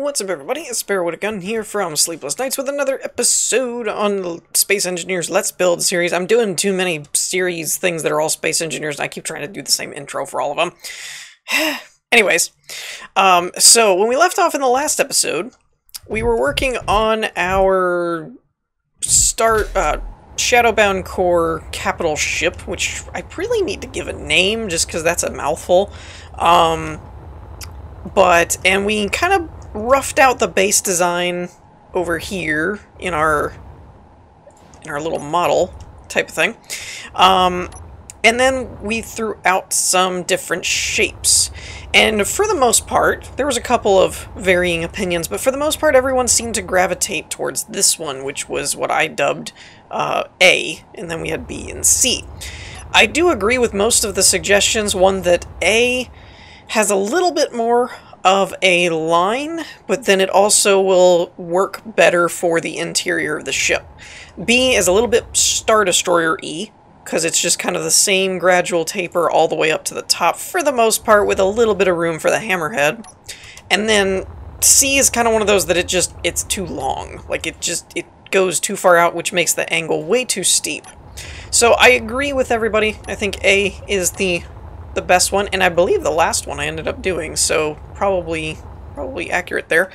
What's up, everybody? It's Sparrow with a Gun here from Sleepless Nights with another episode on the Space Engineers Let's Build series. I'm doing too many series things that are all Space Engineers, and I keep trying to do the same intro for all of them. Anyways, so when we left off in the last episode, we were working on our Shadowbound core capital ship, which I really need to give a name just because that's a mouthful. And we kind of roughed out the base design over here in our little model type of thing. And then we threw out some different shapes. And for the most part, there was a couple of varying opinions, but for the most part, everyone seemed to gravitate towards this one, which was what I dubbed A, and then we had B and C. I do agree with most of the suggestions, one that A has a little bit more of a line, but then it also will work better for the interior of the ship. B is a little bit Star Destroyer-y, because it's just kind of the same gradual taper all the way up to the top, for the most part, with a little bit of room for the hammerhead. And then C is kind of one of those that it's too long. Like, it goes too far out, which makes the angle way too steep. So I agree with everybody. I think A is the best one, and I believe the last one I ended up doing, so probably accurate there.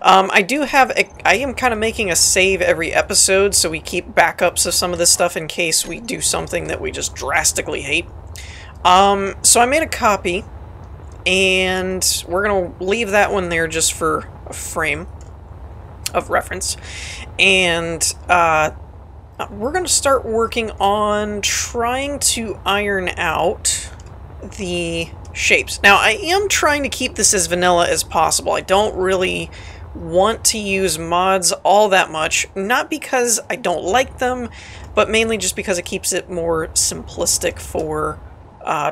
I am kind of making a save every episode, so we keep backups of some of this stuff in case we do something that we just drastically hate. So I made a copy, and we're gonna leave that one there just for a frame of reference, and we're gonna start working on trying to iron out the shapes. Now, I am trying to keep this as vanilla as possible. I don't really want to use mods all that much, not because I don't like them, but mainly just because it keeps it more simplistic for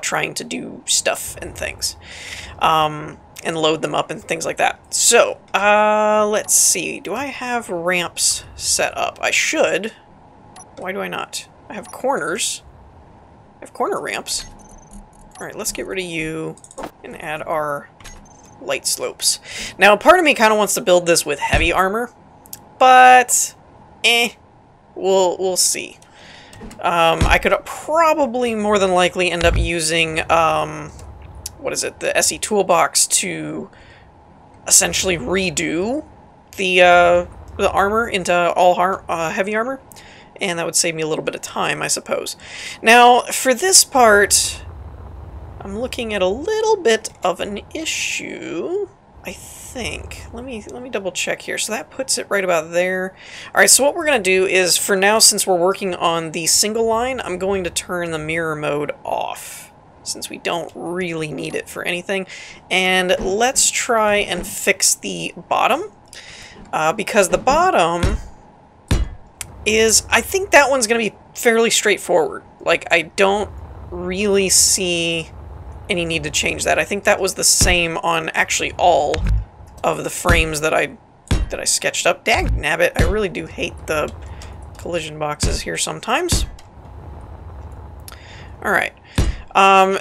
trying to do stuff and things, and load them up and things like that. So, let's see. Do I have ramps set up? I should. Why do I not? I have corners. I have corner ramps. Alright, let's get rid of you and add our light slopes. Now, part of me kind of wants to build this with heavy armor, but we'll see. I could probably more than likely end up using what is it, the SE toolbox to essentially redo the armor into all heavy armor, and that would save me a little bit of time, I suppose. Now, for this part, I'm looking at a little bit of an issue, I think. Let me double check here. So that puts it right about there. Alright, so what we're going to do is, for now, since we're working on the single line, I'm going to turn the mirror mode off, since we don't really need it for anything. And let's try and fix the bottom, because the bottom is, I think that one's going to be fairly straightforward. Like, I don't really see any need to change that. I think that was the same on actually all of the frames that I sketched up. Dagnabbit, I really do hate the collision boxes here sometimes. Alright.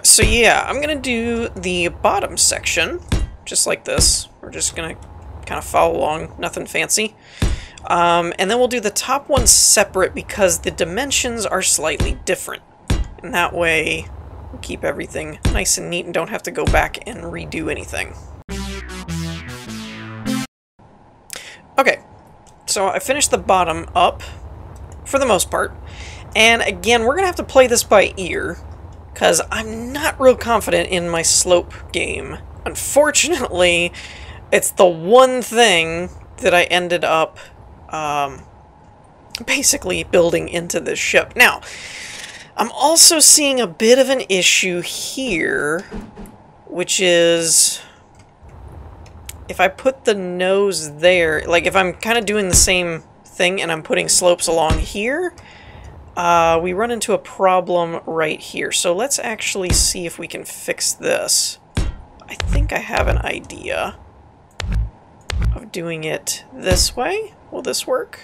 So yeah, I'm gonna do the bottom section, just like this. We're just gonna kind of follow along, nothing fancy. And then we'll do the top one separate because the dimensions are slightly different. And that way, we'll keep everything nice and neat and don't have to go back and redo anything. Okay, so I finished the bottom up, for the most part. And again, we're going to have to play this by ear, because I'm not real confident in my slope game. Unfortunately, it's the one thing that I ended up basically building into this ship. Now, I'm also seeing a bit of an issue here, which is if I put the nose there, like if I'm kind of doing the same thing and I'm putting slopes along here, we run into a problem right here. So let's actually see if we can fix this. I think I have an idea of doing it this way. Will this work?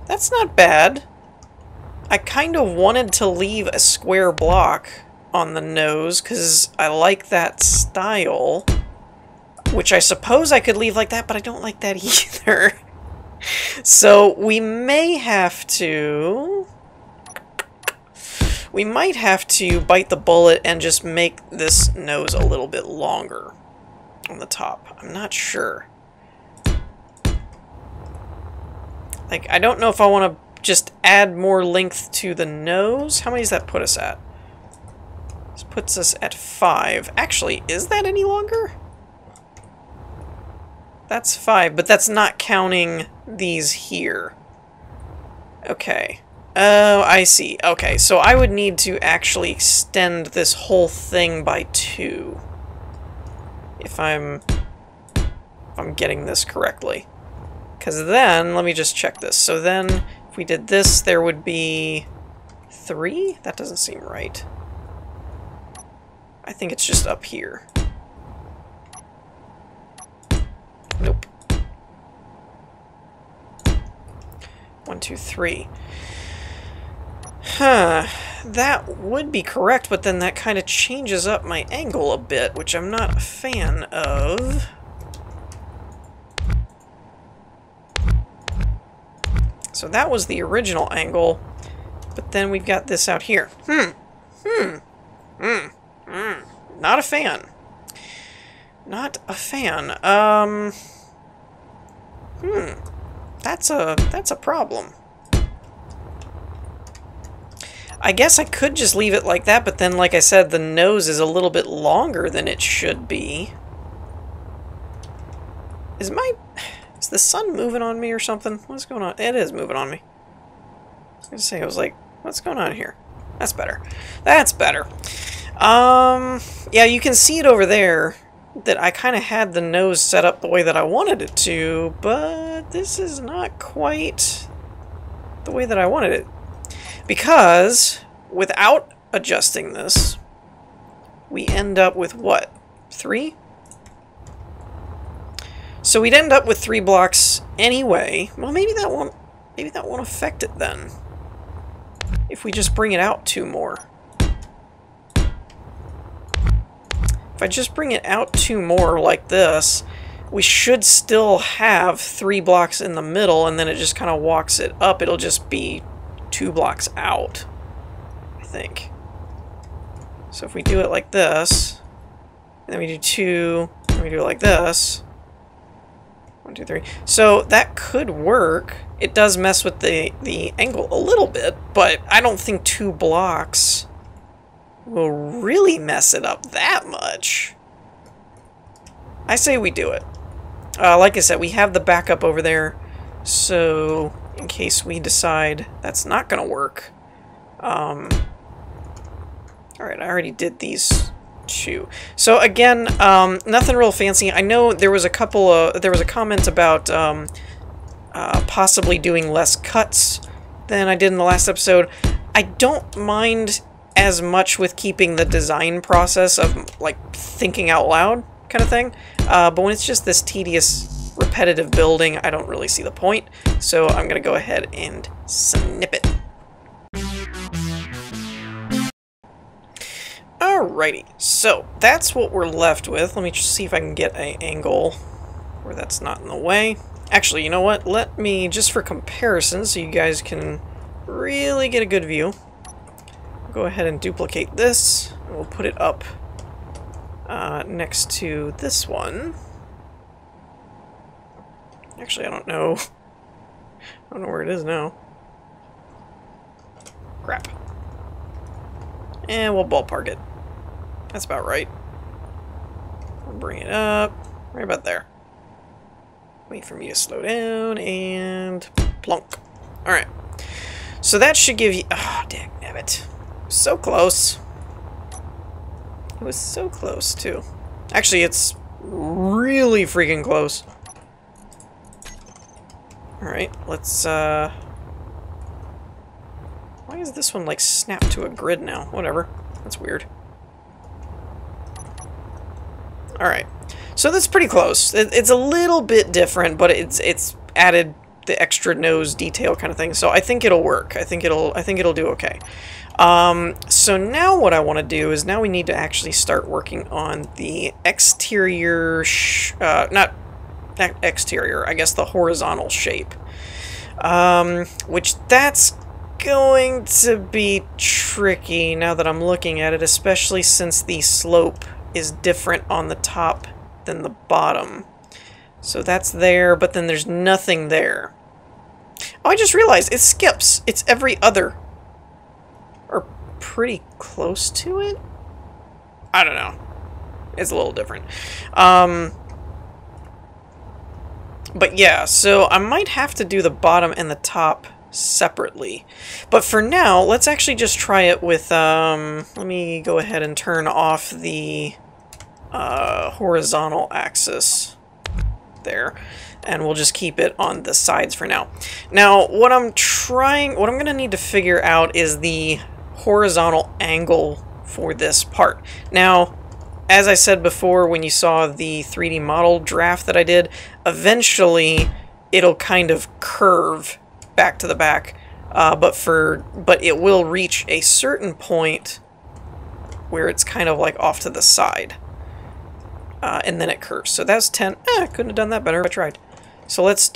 That's not bad. I kind of wanted to leave a square block on the nose because I like that style. which I suppose I could leave like that, but I don't like that either. So we may have to... We might have to bite the bullet and just make this nose a little bit longer on the top. I'm not sure. Like, I don't know if I want to just add more length to the nose. How many does that put us at? This puts us at 5. Actually, is that any longer? That's 5, but that's not counting these here. Okay. Oh, I see. Okay, so I would need to actually extend this whole thing by 2. If I'm getting this correctly. Because then, let me just check this. So then, if we did this, there would be 3? That doesn't seem right. I think it's just up here. Nope. 1, 2, 3. Huh. That would be correct, but then that kind of changes up my angle a bit, which I'm not a fan of. So that was the original angle, but then we've got this out here. Not a fan. Not a fan. That's a problem. I guess I could just leave it like that, but then, like I said, the nose is a little bit longer than it should be. Is the sun moving on me or something? What's going on? It is moving on me. I was gonna say, I was like, what's going on here? That's better. That's better. Yeah, you can see it over there that I kind of had the nose set up the way that I wanted it to, but this is not quite the way that I wanted it. Because without adjusting this, we end up with what? 3? So we'd end up with 3 blocks anyway. Well, maybe that won't affect it then. If we just bring it out 2 more. If I just bring it out 2 more like this, we should still have 3 blocks in the middle, and then it just kind of walks it up. It'll just be 2 blocks out, I think. So if we do it like this, and then we do 2, and we do it like this, 1, 2, 3. So that could work. It does mess with the angle a little bit, but I don't think 2 blocks will really mess it up that much. I say we do it. Like I said, we have the backup over there, so in case we decide that's not going to work. Alright, I already did these 2. So again, nothing real fancy. I know there was a comment about possibly doing less cuts than I did in the last episode. I don't mind as much with keeping the design process of like thinking out loud kind of thing, but when it's just this tedious repetitive building, I don't really see the point, so I'm gonna go ahead and snip it. Alrighty, so that's what we're left with. Let me just see if I can get an angle where that's not in the way. Actually, you know what? Let me, just for comparison, so you guys can really get a good view, go ahead and duplicate this, and we'll put it up next to this one. Actually, I don't know where it is now. Crap. And we'll ballpark it. That's about right. We'll bring it up right about there. Wait for me to slow down, and plunk. Alright. So that should give you... Oh, dagnabbit. So close. It was so close, too. Actually, it's really freaking close. Alright, let's, Why is this one, like, snapped to a grid now? Whatever. That's weird. Alright. So that's pretty close. It's a little bit different, but it's added the extra nose detail kind of thing. So I think it'll work. I think it'll do okay. So now what I want to do is now we need to actually start working on the exterior, not exterior, I guess the horizontal shape. Which that's going to be tricky now that I'm looking at it, especially since the slope is different on the top than the bottom. So that's there, but then there's nothing there. Oh, I just realized it skips. It's every other. Or pretty close to it? I don't know. It's a little different. But yeah, so I might have to do the bottom and the top separately. But for now, let's actually just try it with, let me go ahead and turn off the horizontal axis there. And we'll just keep it on the sides for now. Now, what I'm going to need to figure out is the horizontal angle for this part. Now, as I said before, when you saw the 3D model draft that I did, eventually it'll kind of curve back to the back, but it will reach a certain point where it's kind of like off to the side, and then it curves. So that's 10. I couldn't have done that better if I tried. So let's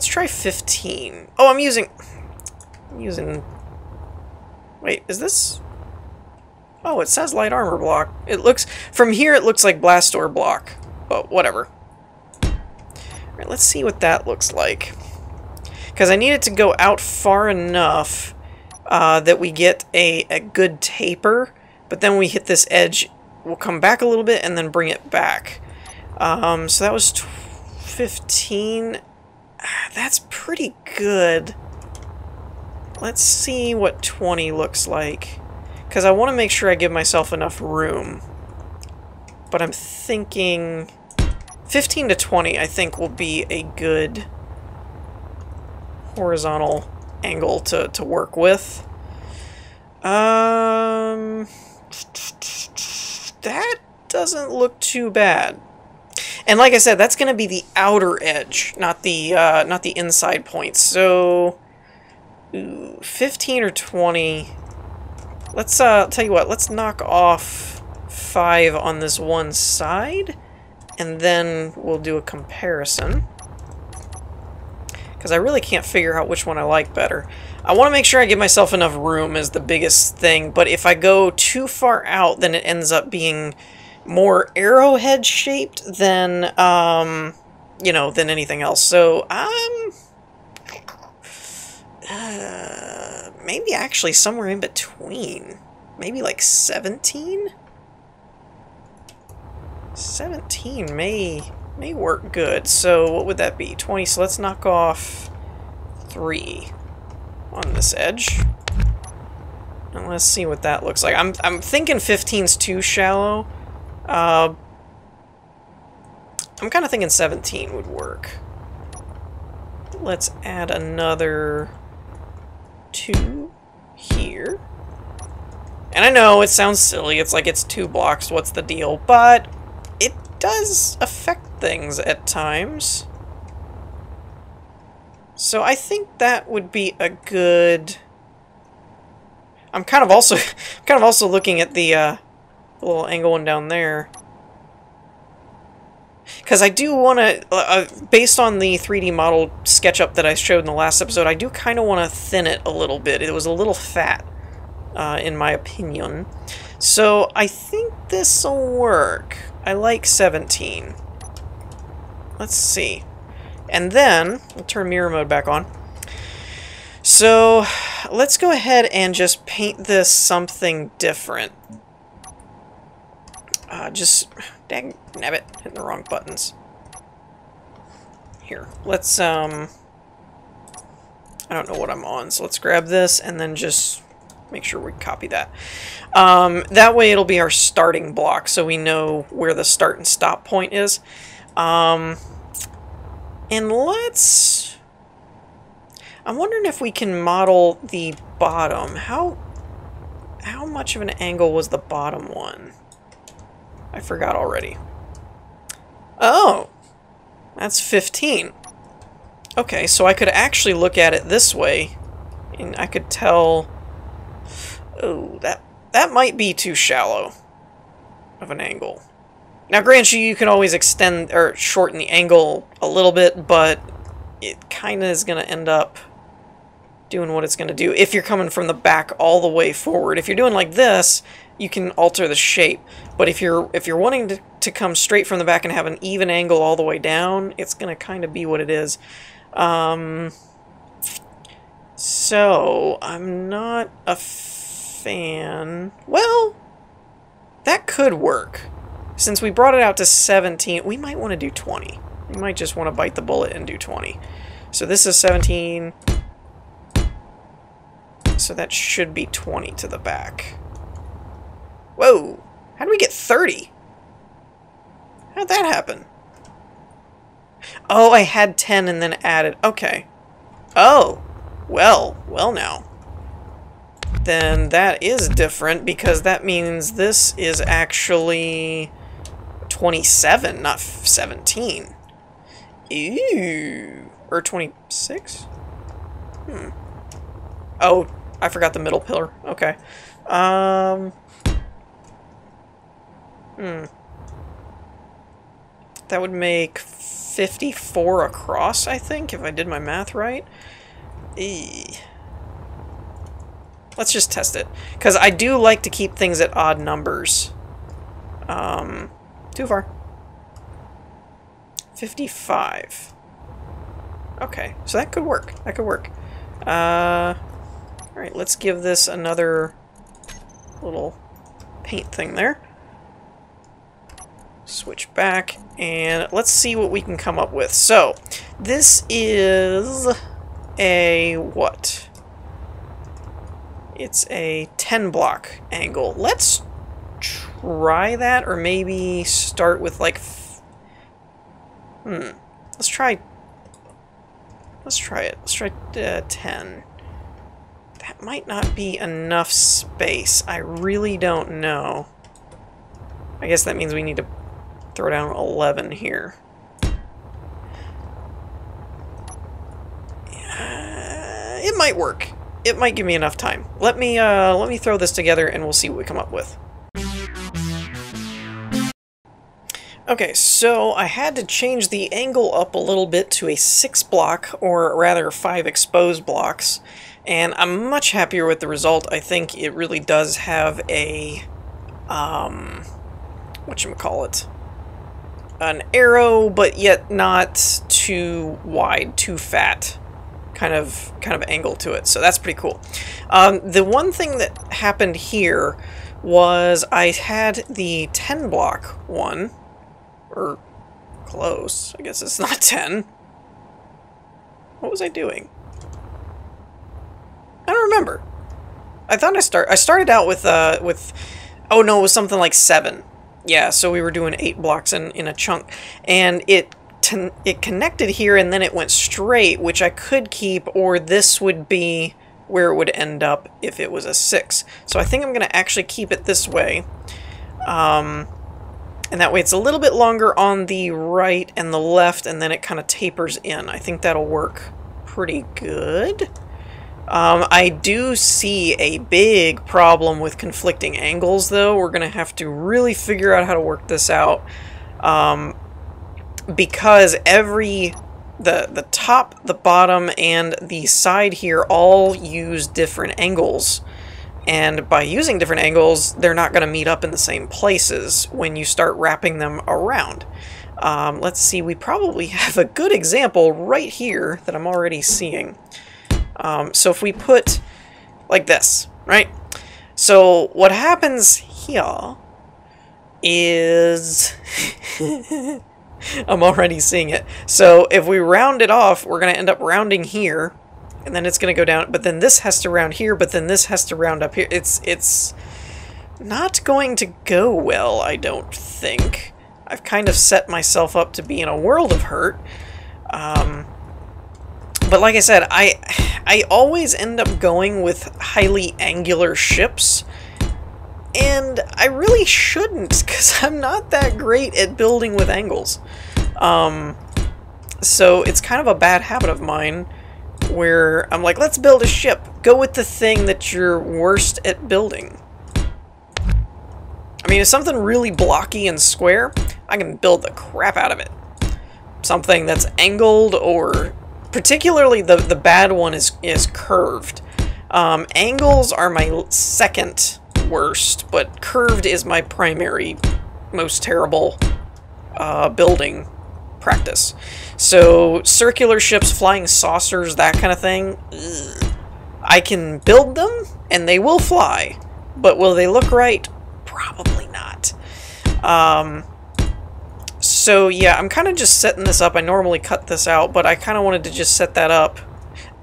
try 15. Oh, I'm using. Wait, is this? Oh, it says light armor block. It looks, from here it looks like blast door block, but whatever. Alright, let's see what that looks like. Because I need it to go out far enough that we get a good taper, but then when we hit this edge, we'll come back a little bit and then bring it back. So that was 15. That's pretty good. Let's see what 20 looks like. Because I want to make sure I give myself enough room. But I'm thinking 15 to 20, I think, will be a good horizontal angle to work with. That doesn't look too bad. And like I said, that's going to be the outer edge, not the inside points. So, 15 or 20. Let's, tell you what, let's knock off 5 on this one side, and then we'll do a comparison. Because I really can't figure out which one I like better. I want to make sure I give myself enough room is the biggest thing, but if I go too far out, then it ends up being more arrowhead shaped than, you know, than anything else. So, maybe actually somewhere in between. Maybe like 17? 17 may work good. So what would that be? 20. So let's knock off 3 on this edge. And let's see what that looks like. I'm thinking 15's too shallow. I'm kind of thinking 17 would work. Let's add another 2 here. And I know it sounds silly, it's like it's 2 blocks, what's the deal? But it does affect things at times. So I think that would be a good... I'm kind of also looking at the little angle one down there. Because I do want to, based on the 3D model SketchUp that I showed in the last episode, I do kind of want to thin it a little bit. It was a little fat, in my opinion. So I think this will work. I like 17. Let's see. And then, we'll turn mirror mode back on. So, let's go ahead and just paint this something different. Dang nabbit, hitting the wrong buttons. Here, let's, I don't know what I'm on, so let's grab this and then just make sure we copy that. That way it'll be our starting block, so we know where the start and stop point is. And let's... I'm wondering if we can model the bottom. How much of an angle was the bottom one? I forgot already. Oh! That's 15. Okay, so I could actually look at it this way, and I could tell... Oh, that might be too shallow of an angle. Now, granted, you can always extend or shorten the angle a little bit, but it kind of is going to end up doing what it's going to do if you're coming from the back all the way forward. If you're doing like this, you can alter the shape. But if you're wanting to come straight from the back and have an even angle all the way down, it's going to kind of be what it is. So, I'm not a fan. Well, that could work. Since we brought it out to 17, we might want to do 20. We might just want to bite the bullet and do 20. So this is 17. So that should be 20 to the back. Whoa! How did we get 30? How'd that happen? Oh, I had 10 and then added. Okay. Oh! Well now. Then that is different because that means this is actually 27, not 17. Ew. Or 26? Oh, I forgot the middle pillar. Okay. That would make 54 across, I think, if I did my math right. Let's just test it. Because I do like to keep things at odd numbers. Too far. 55. Okay, so that could work. That could work. Alright, let's give this another little paint thing there. Switch back, and let's see what we can come up with. So, this is a what? It's a 10 block angle. Let's try that, or maybe start with like... Let's try it. Let's try 10. That might not be enough space. I really don't know. I guess that means we need to throw down 11 here. It might work. It might give me enough time. Let me throw this together and we'll see what we come up with. Okay, so I had to change the angle up a little bit to a 6 block, or rather 5 exposed blocks, and I'm much happier with the result. I think it really does have a, whatchamacallit, an arrow, but yet not too wide, too fat kind of angle to it, so that's pretty cool. The one thing that happened here was I had the 10 block one, or close. I guess it's not 10. What was I doing? I don't remember. I thought I started out with oh no, it was something like 7. Yeah, so we were doing 8 blocks in a chunk, and it connected here and then it went straight, which I could keep, or this would be where it would end up if it was a 6. So I think I'm going to actually keep it this way. And that way it's a little bit longer on the right and the left, and then it kind of tapers in. I think that'll work pretty good. I do see a big problem with conflicting angles, though. We're going to have to really figure out how to work this out. Because the top, the bottom, and the side here all use different angles. And by using different angles, they're not going to meet up in the same places when you start wrapping them around. Let's see, we probably have a good example right here that I'm already seeing. So if we put like this, right? So what happens here is... I'm already seeing it. So if we round it off, we're going to end up rounding here. And then it's going to go down, but then this has to round here, but then this has to round up here. It's not going to go well, I don't think. I've kind of set myself up to be in a world of hurt. But like I said, I always end up going with highly angular ships. And I really shouldn't, because I'm not that great at building with angles. So it's kind of a bad habit of mine where I'm like, let's build a ship. Go with the thing that you're worst at building. I mean, if something really blocky and square, I can build the crap out of it. Something that's angled, or particularly the bad one is curved. Angles are my second worst, but curved is my primary most terrible building practice. So circular ships, flying saucers, that kind of thing, ugh. I can build them and they will fly, but will they look right? Probably not. So yeah, I'm kind of just setting this up. I normally cut this out, but I kind of wanted to just set that up.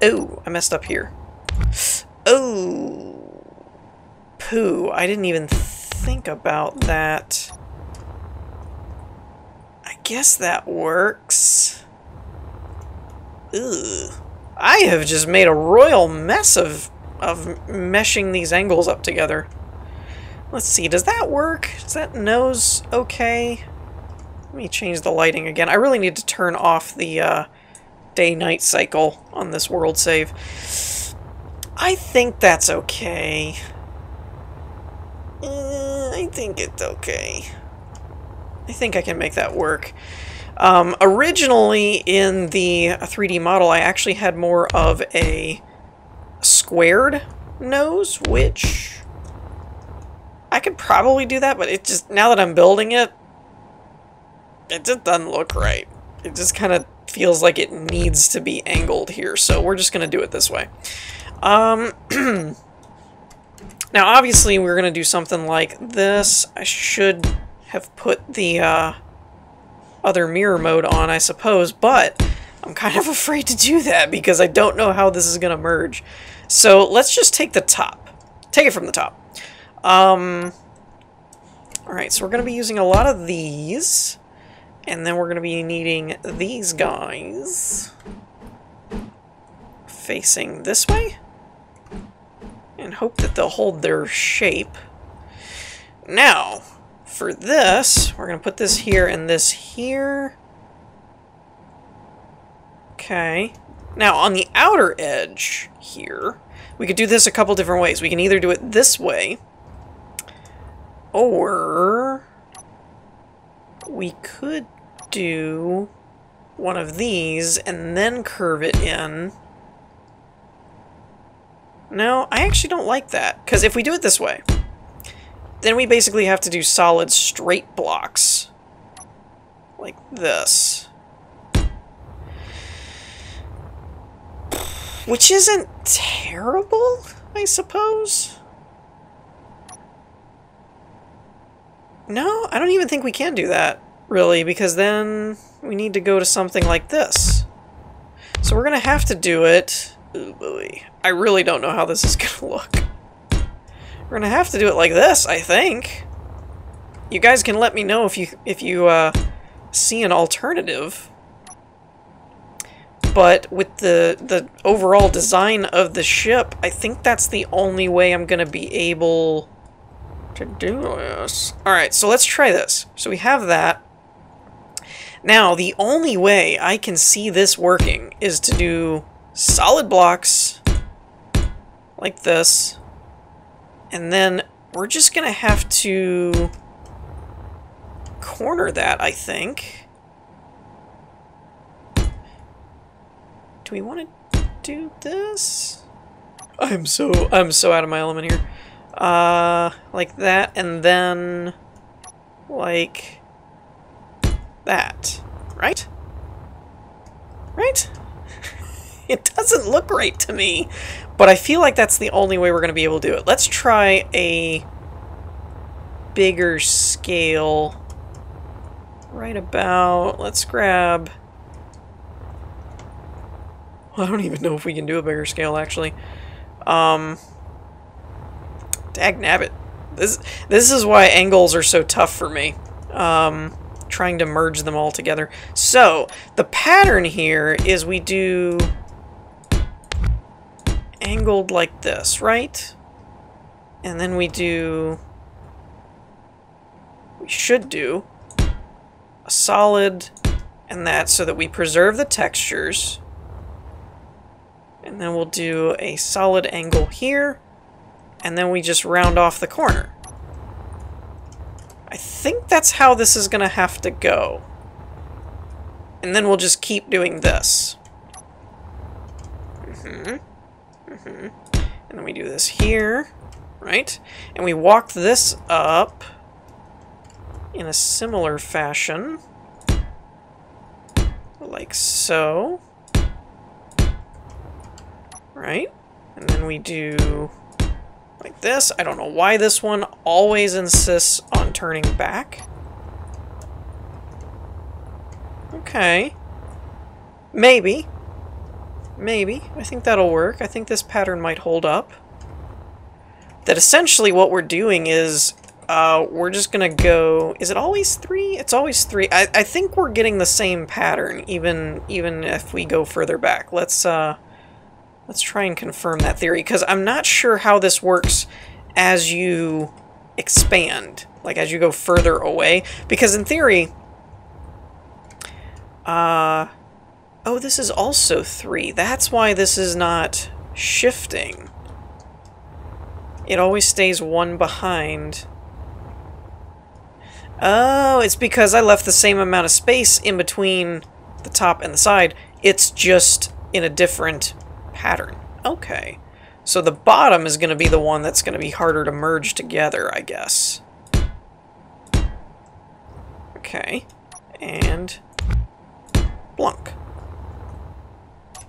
Oh, I messed up here. Oh, poo. I didn't even think about that. I guess that works. Ugh. I have just made a royal mess of meshing these angles up together. Let's see, does that work? Is that nose okay? Let me change the lighting again. I really need to turn off the day-night cycle on this world save. I think that's okay. I think it's okay. I think I can make that work. Originally, in the 3D model, I actually had more of a squared nose, which I could probably do that, but it just, now that I'm building it, it just doesn't look right. It just kind of feels like it needs to be angled here, so we're just going to do it this way. Now, obviously, we're going to do something like this. I should have put the other mirror mode on, I suppose, but I'm kind of afraid to do that because I don't know how this is going to merge. So let's just take the top. Take it from the top. Alright, so we're going to be using a lot of these. And then we're going to be needing these guys facing this way. And hope that they'll hold their shape. Now, for this, we're going to put this here and this here. Okay. Now, on the outer edge here, we could do this a couple different ways. We can either do it this way, or we could do one of these and then curve it in. No, I actually don't like that, because if we do it this way, then we basically have to do solid straight blocks. Like this. Which isn't terrible, I suppose. No, I don't even think we can do that, really, because then we need to go to something like this. So we're going to have to do it. Oh boy. I really don't know how this is going to look. We're going to have to do it like this, I think. You guys can let me know if you see an alternative. But with the overall design of the ship, I think that's the only way I'm going to be able to do this. Alright, so let's try this. So we have that. Now, the only way I can see this working is to do solid blocks like this. And then we're just going to have to corner that, I think. Do we want to do this? I'm so out of my element here. Like that, and then like that, right? Right? It doesn't look right to me, but I feel like that's the only way we're going to be able to do it. Let's try a bigger scale. Right about, let's grab, I don't even know if we can do a bigger scale, actually. Dagnabbit. This is why angles are so tough for me. Trying to merge them all together. So, the pattern here is we do angled like this, right? And then we should do a solid and that so that we preserve the textures. And then we'll do a solid angle here, and then we just round off the corner. I think that's how this is going to have to go. And then we'll just keep doing this. And then we do this here, right? And we walk this up in a similar fashion, like so. Right? And then we do like this. I don't know why this one always insists on turning back. Okay. Maybe. Maybe. I think that'll work. I think this pattern might hold up. That essentially what we're doing is we're just gonna go... Is it always 3? It's always 3. I think we're getting the same pattern even if we go further back. Let's try and confirm that theory, because I'm not sure how this works as you expand, like as you go further away. Because in theory, oh, this is also 3. That's why this is not shifting. It always stays 1 behind. Oh, it's because I left the same amount of space in between the top and the side. It's just in a different pattern. Okay. So the bottom is going to be the one that's going to be harder to merge together, I guess. Okay. And blunk.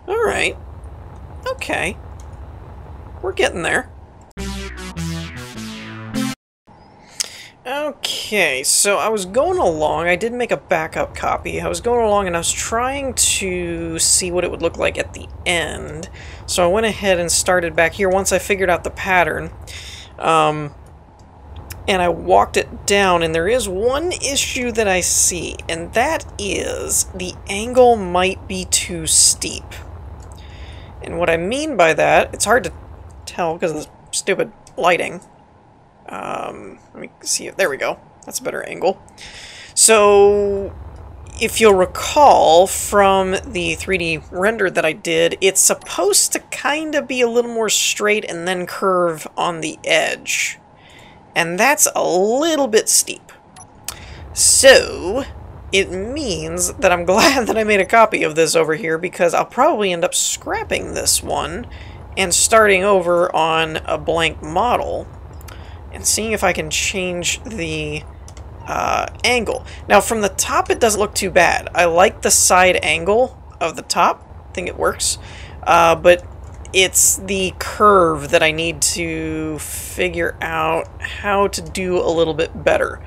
Alright. Okay. We're getting there. Okay, so I was going along, I did make a backup copy. I was going along and I was trying to see what it would look like at the end. So I went ahead and started back here once I figured out the pattern. And I walked it down, and there is one issue that I see, and that is the angle might be too steep. And what I mean by that, it's hard to tell because of the stupid lighting. Let me see it. There we go. That's a better angle. So, if you'll recall from the 3D render that I did, it's supposed to kind of be a little more straight and then curve on the edge. And that's a little bit steep. So, it means that I'm glad that I made a copy of this over here, because I'll probably end up scrapping this one and starting over on a blank model and seeing if I can change the angle. Now, from the top, it doesn't look too bad. I like the side angle of the top. I think it works. But it's the curve that I need to figure out how to do a little bit better.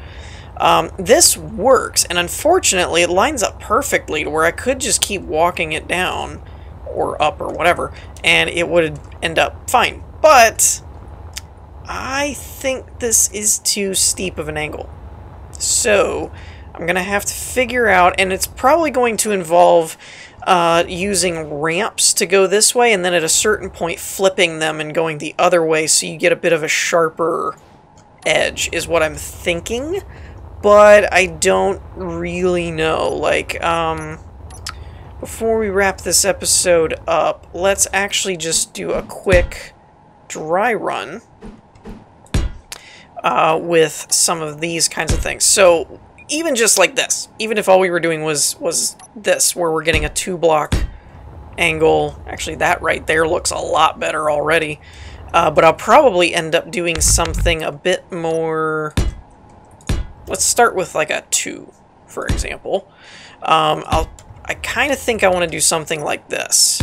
This works, and unfortunately, it lines up perfectly to where I could just keep walking it down, or up, or whatever, and it would end up fine. But I think this is too steep of an angle. So, I'm going to have to figure out, and it's probably going to involve using ramps to go this way, and then at a certain point flipping them and going the other way so you get a bit of a sharper edge, is what I'm thinking. But I don't really know. Like, before we wrap this episode up, let's actually just do a quick dry run with some of these kinds of things. So even just like this, even if all we were doing was this, where we're getting a 2-block angle, actually that right there looks a lot better already. But I'll probably end up doing something a bit more. Let's start with like a 2, for example. I kind of think I want to do something like this.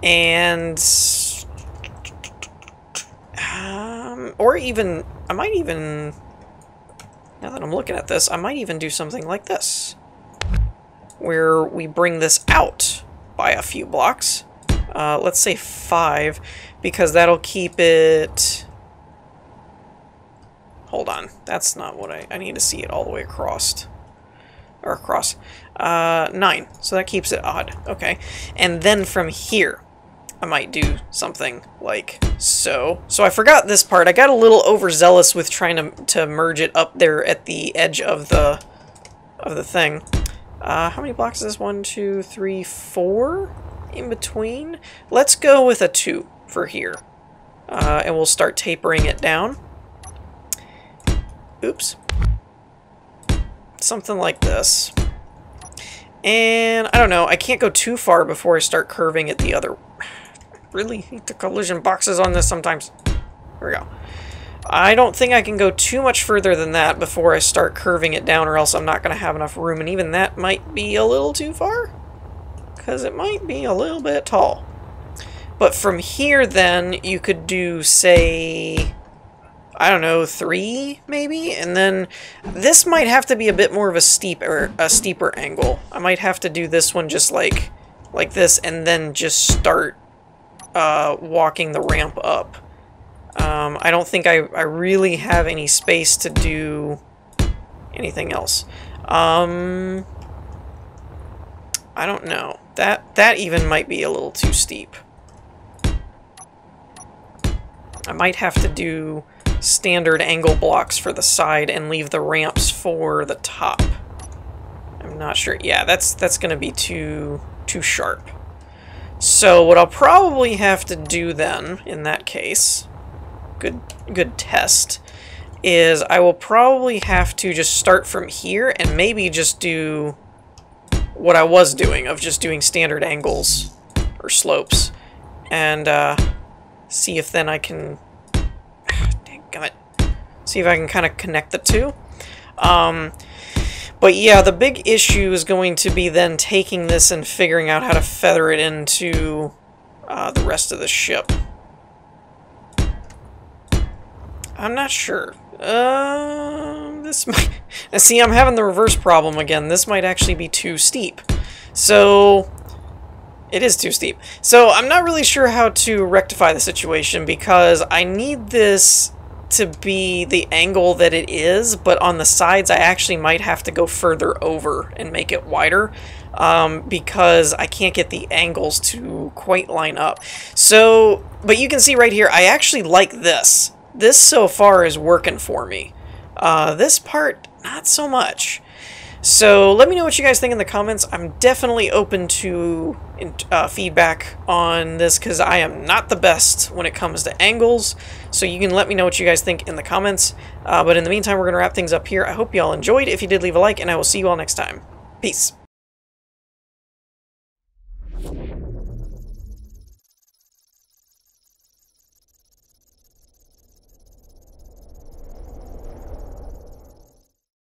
And or even, I might even, now that I'm looking at this, I might even do something like this, where we bring this out by a few blocks. Let's say 5, because that'll keep it, hold on, that's not what I need to see it all the way across, or across, 9, so that keeps it odd, okay, and then from here, I might do something like so. So I forgot this part. I got a little overzealous with trying to merge it up there at the edge of the of the thing. How many blocks is this? 1, 2, 3, 4 in between? Let's go with a 2 for here. And we'll start tapering it down. Oops. Something like this. And I don't know, I can't go too far before I start curving it the other. Really hate the collision boxes on this sometimes. There we go. I don't think I can go too much further than that before I start curving it down, or else I'm not going to have enough room, and even that might be a little too far, because it might be a little bit tall. But from here, then, you could do, say, I don't know, 3, maybe? And then this might have to be a bit more of a steeper angle. I might have to do this one just like this, and then just start walking the ramp up. I don't think I really have any space to do anything else. I don't know. That even might be a little too steep. I might have to do standard angle blocks for the side and leave the ramps for the top. I'm not sure. Yeah, that's going to be too sharp. So what I'll probably have to do then, in that case, good test, is I will probably have to just start from here and maybe just do what I was doing, of just doing standard angles or slopes, and see if then I can, dadgummit, see if I can kind of connect the two. But yeah, the big issue is going to be then taking this and figuring out how to feather it into the rest of the ship. I'm not sure. This might... See, I'm having the reverse problem again. This might actually be too steep. So... It is too steep. So I'm not really sure how to rectify the situation, because I need this to be the angle that it is, but on the sides I actually might have to go further over and make it wider, because I can't get the angles to quite line up. So, but you can see right here, I actually like this. This so far is working for me. This part, not so much. So let me know what you guys think in the comments. I'm definitely open to feedback on this, because I am not the best when it comes to angles. So you can let me know what you guys think in the comments. But in the meantime, we're going to wrap things up here. I hope you all enjoyed. If you did, leave a like, and I will see you all next time. Peace.